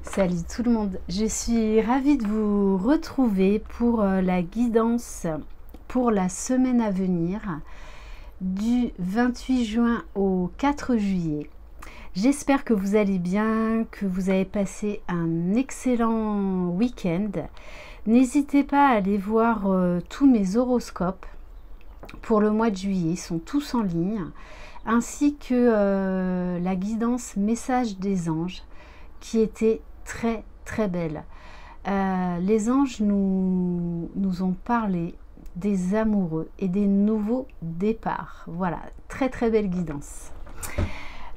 Salut tout le monde, je suis ravie de vous retrouver pour la guidance pour la semaine à venir du 28 juin au 4 juillet. J'espère que vous allez bien, que vous avez passé un excellent week-end. N'hésitez pas à aller voir tous mes horoscopes pour le mois de juillet, ils sont tous en ligne, ainsi que la guidance message des anges qui était très belle. Les anges nous ont parlé des amoureux et des nouveaux départs. Voilà, très belle guidance.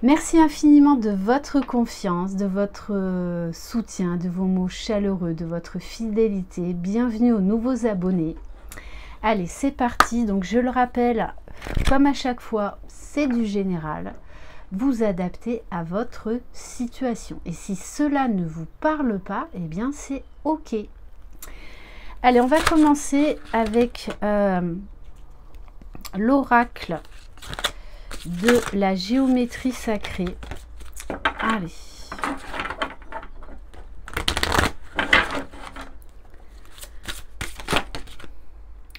Merci infiniment de votre confiance, de votre soutien, de vos mots chaleureux, de votre fidélité. Bienvenue aux nouveaux abonnés. Allez, c'est parti. Donc je le rappelle, comme à chaque fois, c'est du général. Vous adaptez à votre situation. Et si cela ne vous parle pas, eh bien c'est OK. Allez, on va commencer avec l'oracle de la géométrie sacrée. Allez.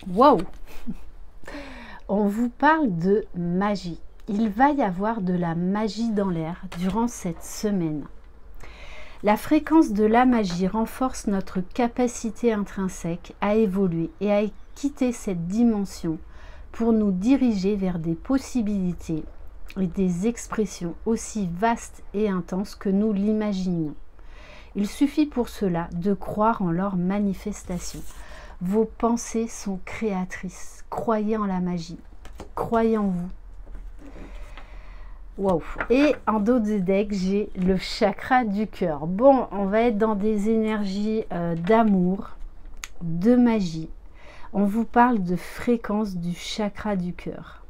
Waouh! On vous parle de magie. Il va y avoir de la magie dans l'air durant cette semaine. La fréquence de la magie renforce notre capacité intrinsèque à évoluer et à quitter cette dimension pour nous diriger vers des possibilités et des expressions aussi vastes et intenses que nous l'imaginons. Il suffit pour cela de croire en leur manifestation. Vos pensées sont créatrices. Croyez en la magie. Croyez en vous. Wow. Et en dos de deck, j'ai le chakra du cœur. Bon, on va être dans des énergies d'amour, de magie. On vous parle de fréquence du chakra du cœur,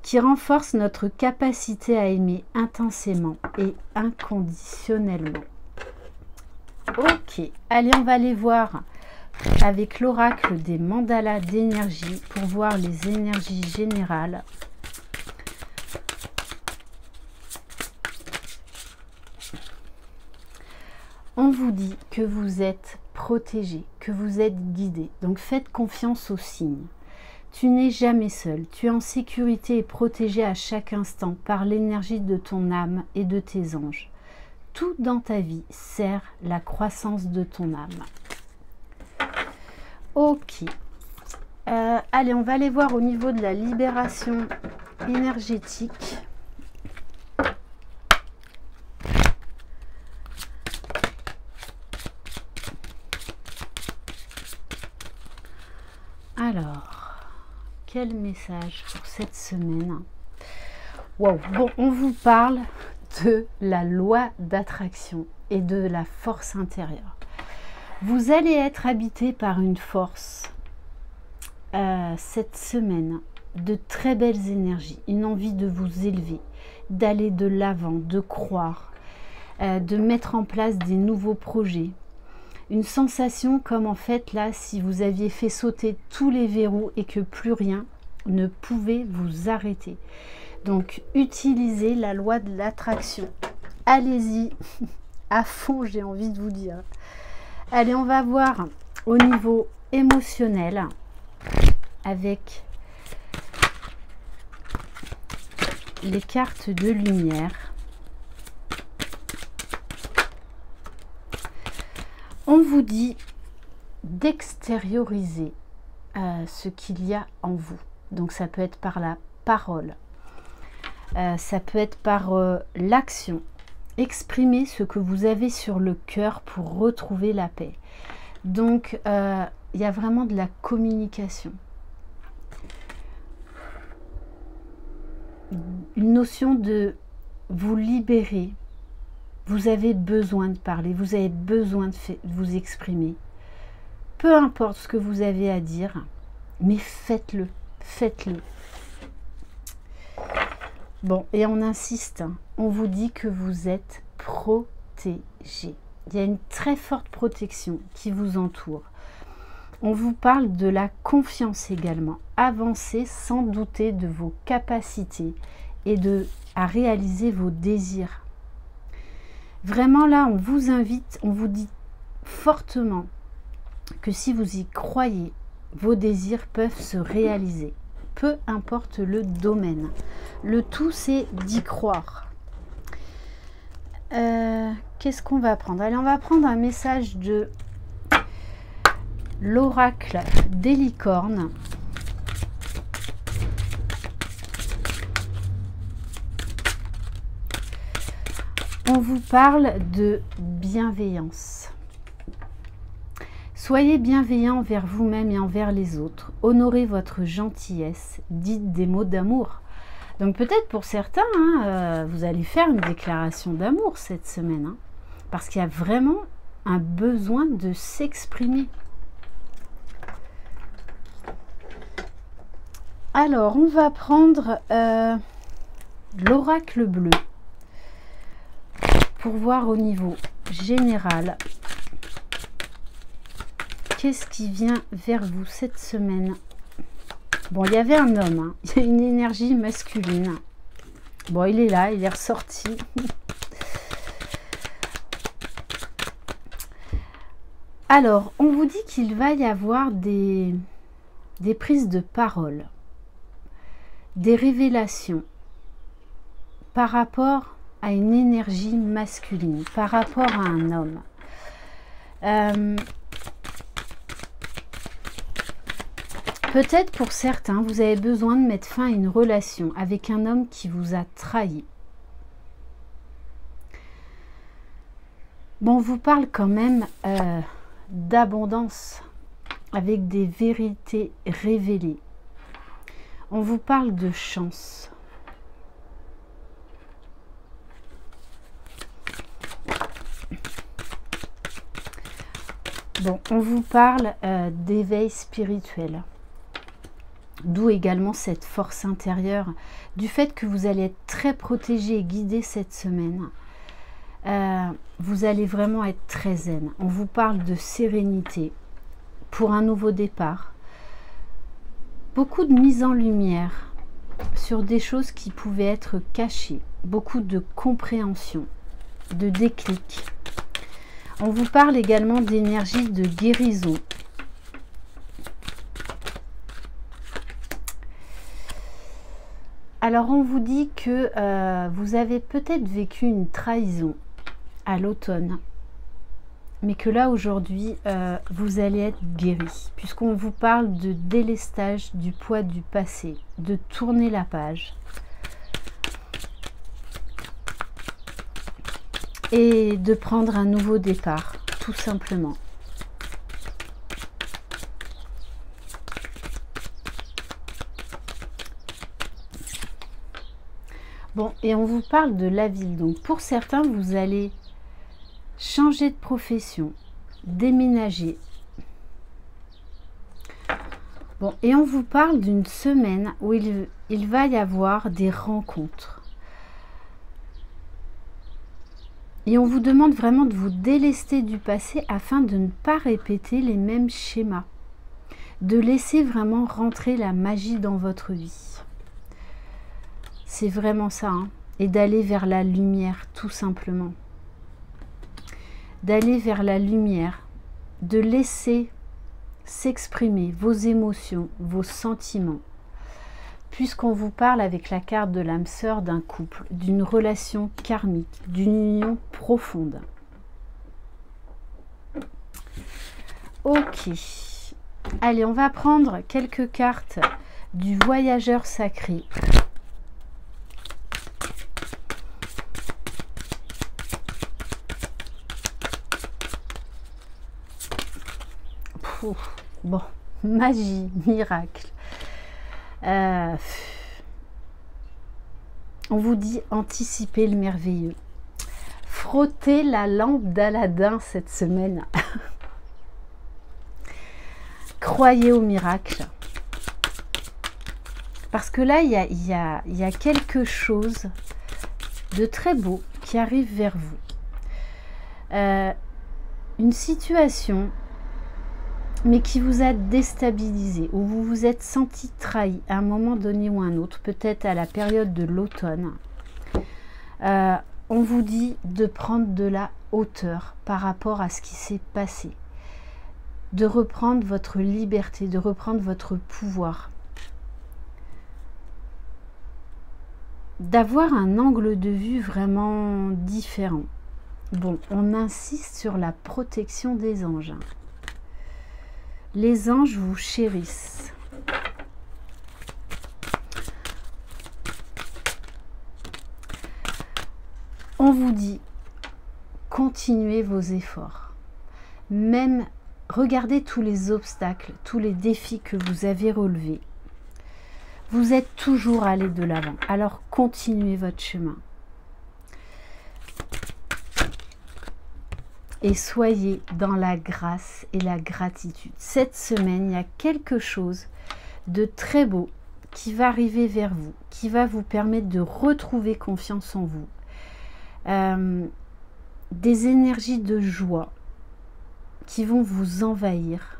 qui renforce notre capacité à aimer intensément et inconditionnellement. Ok, allez, on va aller voir avec l'oracle des mandalas d'énergie pour voir les énergies générales. On vous dit que vous êtes protégé, que vous êtes guidé. Donc faites confiance aux signes. Tu n'es jamais seul. Tu es en sécurité et protégé à chaque instant par l'énergie de ton âme et de tes anges. Tout dans ta vie sert la croissance de ton âme. Ok. Allez, on va aller voir au niveau de la libération énergétique. Alors, quel message pour cette semaine? Wow. Bon, on vous parle de la loi d'attraction et de la force intérieure. Vous allez être habité par une force cette semaine, de très belles énergies, une envie de vous élever, d'aller de l'avant, de croire, de mettre en place des nouveaux projets. Une sensation comme en fait là, si vous aviez fait sauter tous les verrous et que plus rien ne pouvait vous arrêter. Donc, utilisez la loi de l'attraction. Allez-y, à fond, j'ai envie de vous dire. Allez, on va voir au niveau émotionnel avec les cartes de lumière. On vous dit d'extérioriser ce qu'il y a en vous. Donc ça peut être par la parole, ça peut être par l'action. Exprimez ce que vous avez sur le cœur pour retrouver la paix. Donc il y a vraiment de la communication. Une notion de vous libérer. Vous avez besoin de parler, vous avez besoin de vous exprimer. Peu importe ce que vous avez à dire, mais faites-le, faites-le. Bon, et on insiste, on vous dit que vous êtes protégé. Il y a une très forte protection qui vous entoure. On vous parle de la confiance également. Avancez sans douter de vos capacités et à réaliser vos désirs. Vraiment là, on vous invite, on vous dit fortement que si vous y croyez, vos désirs peuvent se réaliser. Peu importe le domaine. Le tout, c'est d'y croire. Qu'est-ce qu'on va prendre? Allez, on va prendre un message de l'oracle des licornes. On vous parle de bienveillance. Soyez bienveillant envers vous-même et envers les autres. Honorez votre gentillesse. Dites des mots d'amour. Donc peut-être pour certains, vous allez faire une déclaration d'amour cette semaine. Parce qu'il y a vraiment un besoin de s'exprimer. Alors, on va prendre l'oracle bleu. Pour voir au niveau général, qu'est-ce qui vient vers vous cette semaine? Bon, il y avait un homme, il y a une énergie masculine. Bon, il est là, il est ressorti. Alors, on vous dit qu'il va y avoir des prises de parole, des révélations par rapport à une énergie masculine, par rapport à un homme. Peut-être pour certains, vous avez besoin de mettre fin à une relation avec un homme qui vous a trahi. Bon, on vous parle quand même d'abondance, avec des vérités révélées. On vous parle de chance. Bon, on vous parle d'éveil spirituel. D'où également cette force intérieure, du fait que vous allez être très protégé et guidé cette semaine. Vous allez vraiment être très zen. On vous parle de sérénité pour un nouveau départ. Beaucoup de mise en lumière sur des choses qui pouvaient être cachées. Beaucoup de compréhension, de déclic. On vous parle également d'énergie de guérison. Alors on vous dit que vous avez peut-être vécu une trahison à l'automne, mais que là aujourd'hui vous allez être guéri, puisqu'on vous parle de délestage du poids du passé, de tourner la page. Et de prendre un nouveau départ, tout simplement. Bon, et on vous parle de la ville. Donc, pour certains, vous allez changer de profession, déménager. Bon, et on vous parle d'une semaine où il va y avoir des rencontres. Et on vous demande vraiment de vous délester du passé afin de ne pas répéter les mêmes schémas. De laisser vraiment rentrer la magie dans votre vie. C'est vraiment ça. Hein. Et d'aller vers la lumière, tout simplement. D'aller vers la lumière. De laisser s'exprimer vos émotions, vos sentiments. Puisqu'on vous parle avec la carte de l'âme sœur d'un couple, d'une relation karmique, d'une union profonde. Ok. Allez, on va prendre quelques cartes du voyageur sacré. Bon, magie, miracle. On vous dit anticiper le merveilleux. Frottez la lampe d'Aladin cette semaine. Croyez au miracle. Parce que là, il y a quelque chose de très beau qui arrive vers vous. Une situation, mais qui vous a déstabilisé, où vous vous êtes senti trahi à un moment donné ou un autre, peut-être à la période de l'automne. on vous dit de prendre de la hauteur par rapport à ce qui s'est passé, de reprendre votre liberté, de reprendre votre pouvoir, d'avoir un angle de vue vraiment différent. Bon, on insiste sur la protection des anges. Les anges vous chérissent. On vous dit, continuez vos efforts. Même regardez tous les obstacles, tous les défis que vous avez relevés. Vous êtes toujours allé de l'avant. Alors continuez votre chemin. Et soyez dans la grâce et la gratitude. Cette semaine, il y a quelque chose de très beau qui va arriver vers vous, qui va vous permettre de retrouver confiance en vous. Des énergies de joie qui vont vous envahir.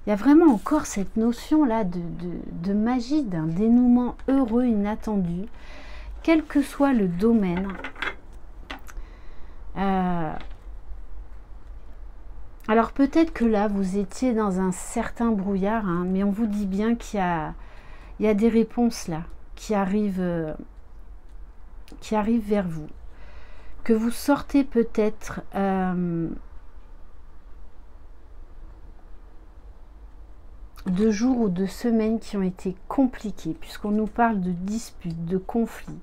Il y a vraiment encore cette notion-là de magie, d'un dénouement heureux, inattendu, quel que soit le domaine. Alors peut-être que là, vous étiez dans un certain brouillard, hein, mais on vous dit bien qu'il y a des réponses là qui arrivent vers vous. Que vous sortez peut-être de jours ou de semaines qui ont été compliqués, puisqu'on nous parle de disputes, de conflits.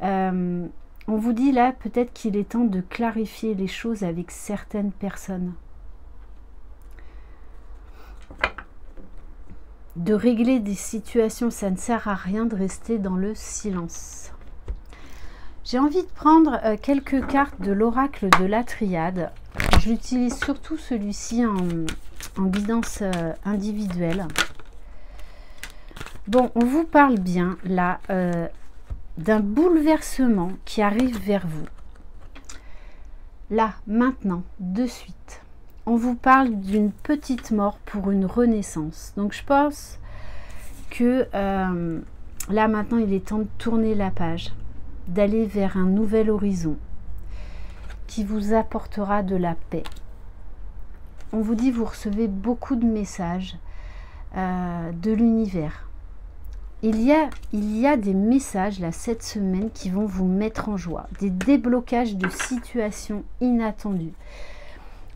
On vous dit là peut-être qu'il est temps de clarifier les choses avec certaines personnes. De régler des situations, ça ne sert à rien de rester dans le silence. J'ai envie de prendre quelques cartes de l'oracle de la triade. J'utilise surtout celui-ci en guidance individuelle. Bon, on vous parle bien là d'un bouleversement qui arrive vers vous. Là, maintenant, de suite. On vous parle d'une petite mort pour une renaissance. Donc je pense que là maintenant il est temps de tourner la page, d'aller vers un nouvel horizon qui vous apportera de la paix. On vous dit, vous recevez beaucoup de messages de l'univers. Il y a des messages là cette semaine qui vont vous mettre en joie, des déblocages de situations inattendues.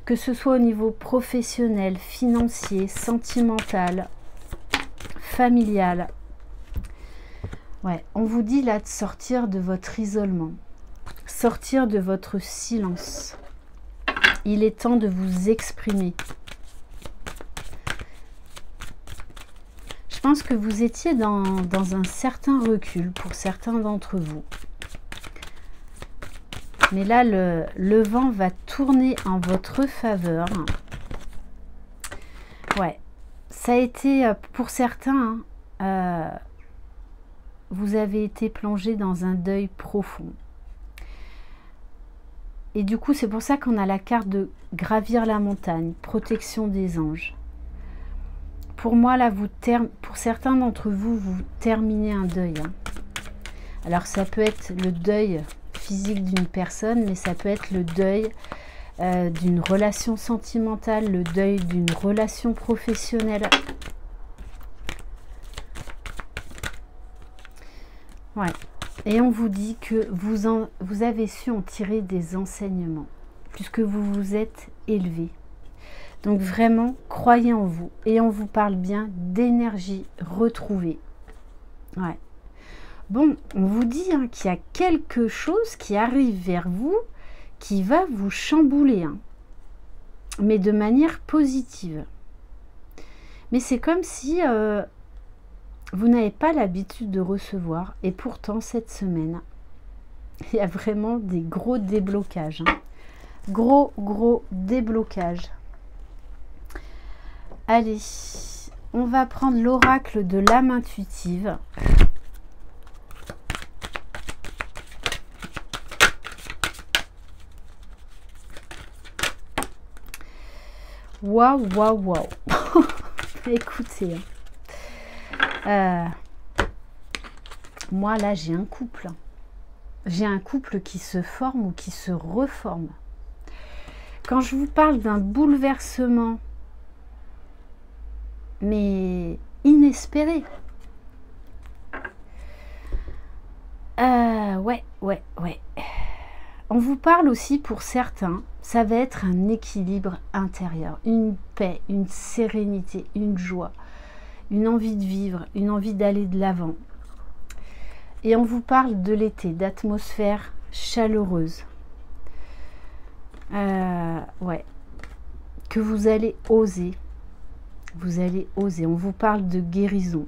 Que ce soit au niveau professionnel, financier, sentimental, familial. Ouais, on vous dit là de sortir de votre isolement, sortir de votre silence. Il est temps de vous exprimer. Je pense que vous étiez dans un certain recul pour certains d'entre vous. Mais là, le vent va tourner en votre faveur. Ouais, ça a été pour certains, vous avez été plongé dans un deuil profond. Et du coup, c'est pour ça qu'on a la carte de gravir la montagne, protection des anges. Pour moi, là, pour certains d'entre vous, vous terminez un deuil. Hein. Alors, ça peut être le deuil physique d'une personne, mais ça peut être le deuil d'une relation sentimentale, le deuil d'une relation professionnelle. Ouais. Et on vous dit que vous avez su en tirer des enseignements, puisque vous vous êtes élevé. Donc vraiment, croyez en vous. Et on vous parle bien d'énergie retrouvée. Ouais. Bon, on vous dit hein, qu'il y a quelque chose qui arrive vers vous, qui va vous chambouler. Hein, mais de manière positive. Mais c'est comme si vous n'avez pas l'habitude de recevoir. Et pourtant, cette semaine, il y a vraiment des gros déblocages. Hein. Gros déblocages. Allez, on va prendre l'oracle de l'âme intuitive. Waouh. Écoutez, moi là j'ai un couple. j'ai un couple qui se forme ou qui se reforme. Quand je vous parle d'un bouleversement, mais inespéré, ouais. On vous parle aussi pour certains, ça va être un équilibre intérieur, une paix, une sérénité, une joie, une envie de vivre, une envie d'aller de l'avant. Et on vous parle de l'été, d'atmosphère chaleureuse. Ouais. Que vous allez oser. Vous allez oser. On vous parle de guérison.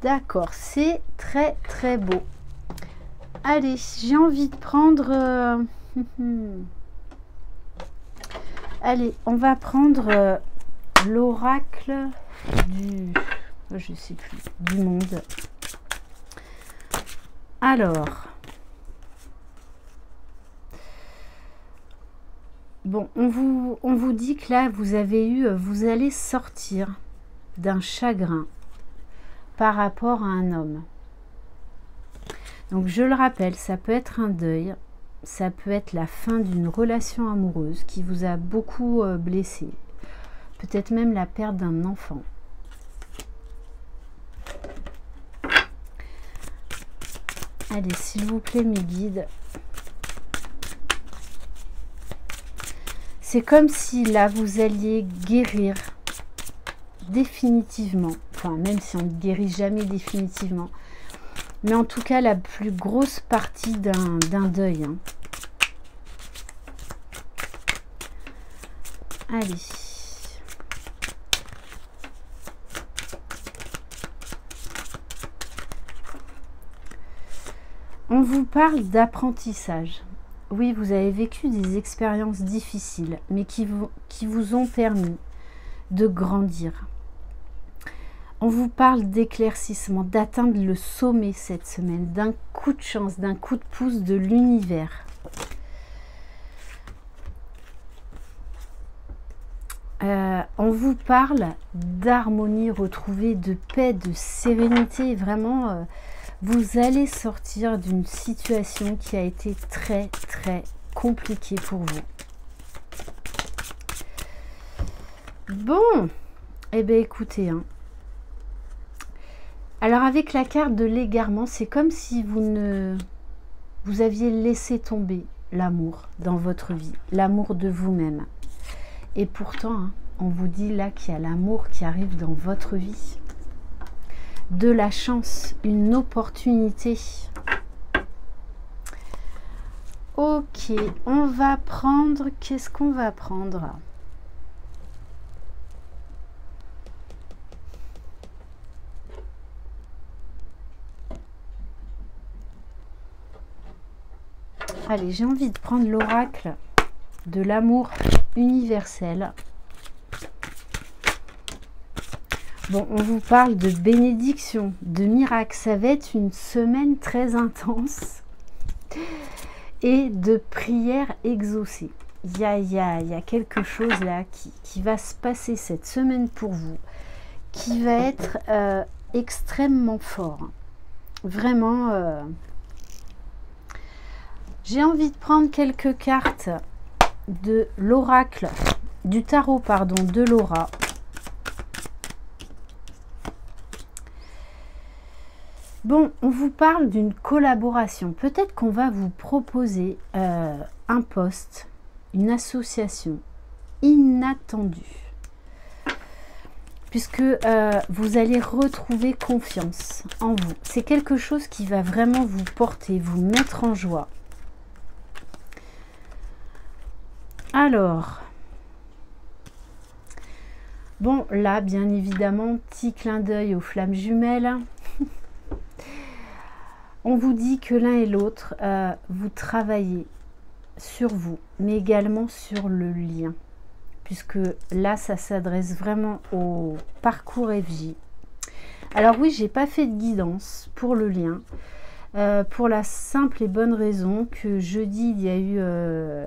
D'accord, c'est très très beau. Allez, j'ai envie de prendre... Allez, on va prendre l'oracle du... Je sais plus, du monde. Alors... Bon, on vous dit que là, vous allez sortir d'un chagrin par rapport à un homme. Donc, je le rappelle, ça peut être un deuil, ça peut être la fin d'une relation amoureuse qui vous a beaucoup blessé, peut-être même la perte d'un enfant. Allez, s'il vous plaît, mes guides. C'est comme si là, vous alliez guérir définitivement. Enfin, même si on ne guérit jamais définitivement. Mais en tout cas, la plus grosse partie d'un deuil. Hein. Allez. On vous parle d'apprentissage. Oui, vous avez vécu des expériences difficiles, mais qui vous ont permis de grandir. On vous parle d'éclaircissement, d'atteindre le sommet cette semaine, d'un coup de chance, d'un coup de pouce de l'univers. On vous parle d'harmonie retrouvée, de paix, de sérénité. Vraiment, vous allez sortir d'une situation qui a été très, très compliquée pour vous. Bon, eh bien écoutez, hein. Alors avec la carte de l'égarement, c'est comme si vous aviez laissé tomber l'amour dans votre vie, l'amour de vous-même. Et pourtant, hein, on vous dit là qu'il y a l'amour qui arrive dans votre vie. De la chance, une opportunité. Ok, on va prendre... Qu'est-ce qu'on va prendre ? Allez, j'ai envie de prendre l'oracle de l'amour universel. Bon, on vous parle de bénédiction, de miracle. Ça va être une semaine très intense et de prières exaucées. Il y a quelque chose là qui va se passer cette semaine pour vous, qui va être extrêmement fort. Vraiment, j'ai envie de prendre quelques cartes de l'oracle, du tarot, pardon, de Laura. Bon, on vous parle d'une collaboration. Peut-être qu'on va vous proposer un poste, une association inattendue. Puisque vous allez retrouver confiance en vous. C'est quelque chose qui va vraiment vous porter, vous mettre en joie. Alors, bon, là, bien évidemment, petit clin d'œil aux flammes jumelles. On vous dit que l'un et l'autre, vous travaillez sur vous, mais également sur le lien. Puisque là, ça s'adresse vraiment au parcours FJ. Alors oui, j'ai pas fait de guidance pour le lien. Pour la simple et bonne raison que jeudi, il y a eu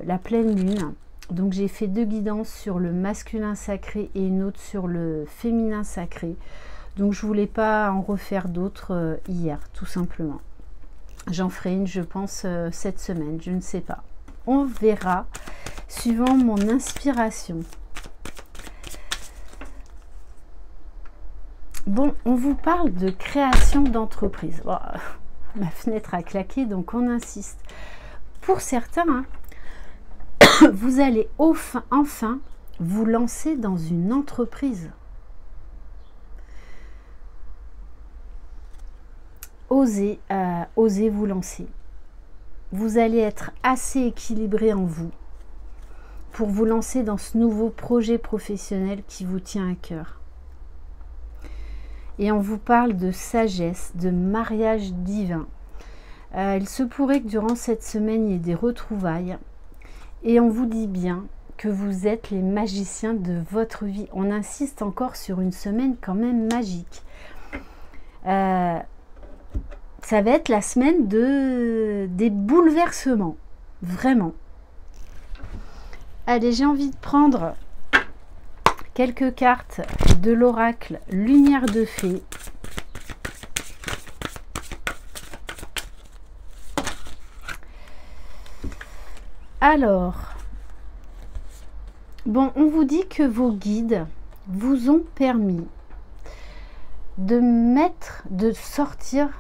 la pleine lune. Donc j'ai fait 2 guidances sur le masculin sacré et une autre sur le féminin sacré. Donc je voulais pas en refaire d'autres hier, tout simplement. J'en ferai une, je pense, cette semaine, je ne sais pas. On verra, suivant mon inspiration. Bon, on vous parle de création d'entreprise. Oh, ma fenêtre a claqué, donc on insiste. Pour certains, hein, vous allez enfin vous lancer dans une entreprise. Osez vous lancer. Vous allez être assez équilibré en vous pour vous lancer dans ce nouveau projet professionnel qui vous tient à cœur. Et on vous parle de sagesse, de mariage divin. Il se pourrait que durant cette semaine, il y ait des retrouvailles. Et on vous dit bien que vous êtes les magiciens de votre vie. On insiste encore sur une semaine quand même magique. Ça va être la semaine des bouleversements. Vraiment. Allez, j'ai envie de prendre quelques cartes de l'oracle Lumière de Fée. Alors, bon, on vous dit que vos guides vous ont permis de sortir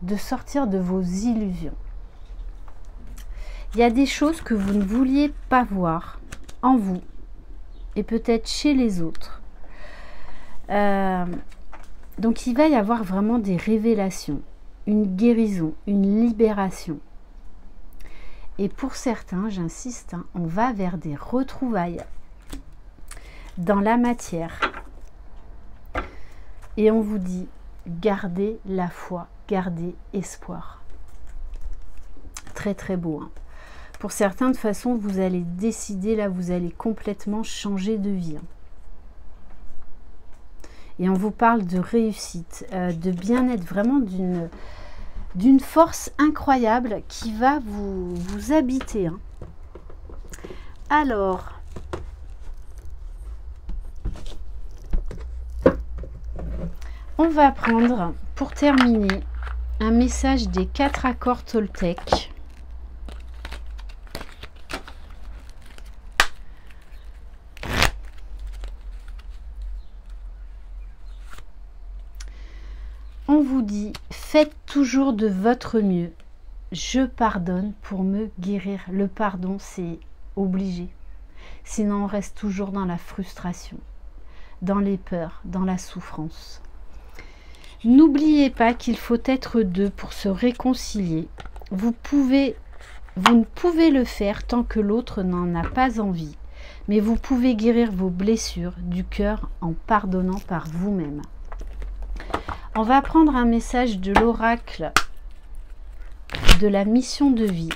de vos illusions. Il y a des choses que vous ne vouliez pas voir en vous et peut-être chez les autres. Donc il va y avoir vraiment des révélations, une guérison, une libération. Et pour certains, j'insiste, hein, on va vers des retrouvailles dans la matière. Et on vous dit, gardez la foi, gardez espoir. Très très beau. Hein. Pour certains, de façon, vous allez décider, là, vous allez complètement changer de vie. Hein. Et on vous parle de réussite, de bien-être, vraiment d'une force incroyable qui va vous habiter. Hein. Alors, on va prendre, pour terminer, un message des 4 accords Toltec. On vous dit, faites toujours de votre mieux. Je pardonne pour me guérir. Le pardon, c'est obligé. Sinon, on reste toujours dans la frustration, dans les peurs, dans la souffrance. N'oubliez pas qu'il faut être deux pour se réconcilier. Vous ne pouvez le faire tant que l'autre n'en a pas envie. Mais vous pouvez guérir vos blessures du cœur en pardonnant par vous-même. On va prendre un message de l'oracle de la mission de vie.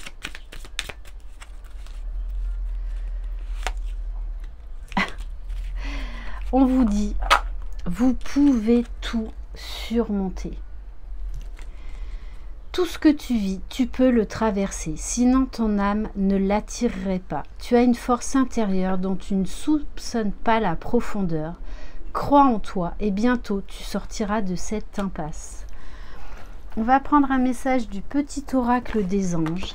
On vous dit, vous pouvez tout surmonter. Tout ce que tu vis, tu peux le traverser, sinon ton âme ne l'attirerait pas. Tu as une force intérieure dont tu ne soupçonnes pas la profondeur. Crois en toi et bientôt tu sortiras de cette impasse. On va prendre un message du petit oracle des anges.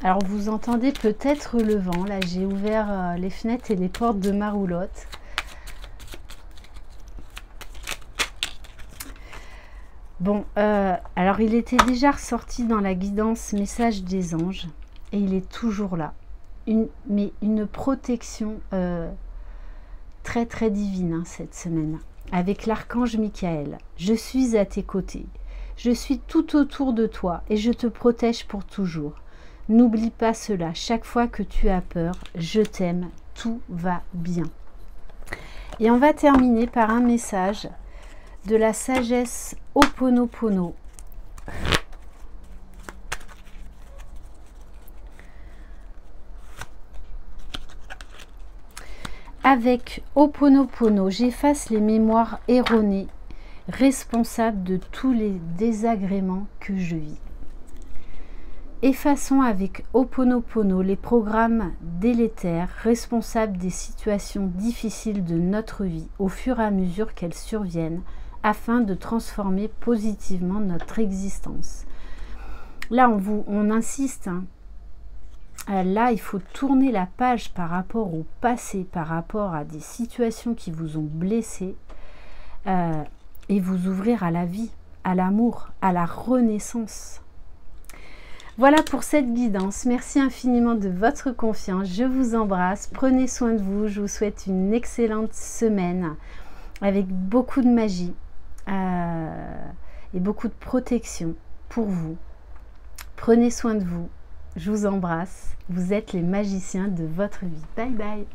Alors vous entendez peut-être le vent. Là j'ai ouvert les fenêtres et les portes de ma roulotte. Bon, alors il était déjà ressorti dans la guidance message des anges et il est toujours là. Mais une protection très très divine hein, cette semaine, avec l'archange Michael. Je suis à tes côtés, je suis tout autour de toi et je te protège pour toujours. N'oublie pas cela, chaque fois que tu as peur, je t'aime, tout va bien. Et on va terminer par un message de la sagesse Ho'oponopono. Avec Ho'oponopono, j'efface les mémoires erronées, responsables de tous les désagréments que je vis. Effaçons avec Ho'oponopono les programmes délétères, responsables des situations difficiles de notre vie, au fur et à mesure qu'elles surviennent, afin de transformer positivement notre existence. Là, on insiste, hein. Là, il faut tourner la page par rapport au passé, par rapport à des situations qui vous ont blessé, et vous ouvrir à la vie, à l'amour, à la renaissance. Voilà pour cette guidance. Merci infiniment de votre confiance. Je vous embrasse. Prenez soin de vous. Je vous souhaite une excellente semaine avec beaucoup de magie et beaucoup de protection pour vous. Prenez soin de vous. Je vous embrasse. Vous êtes les magiciens de votre vie. Bye bye.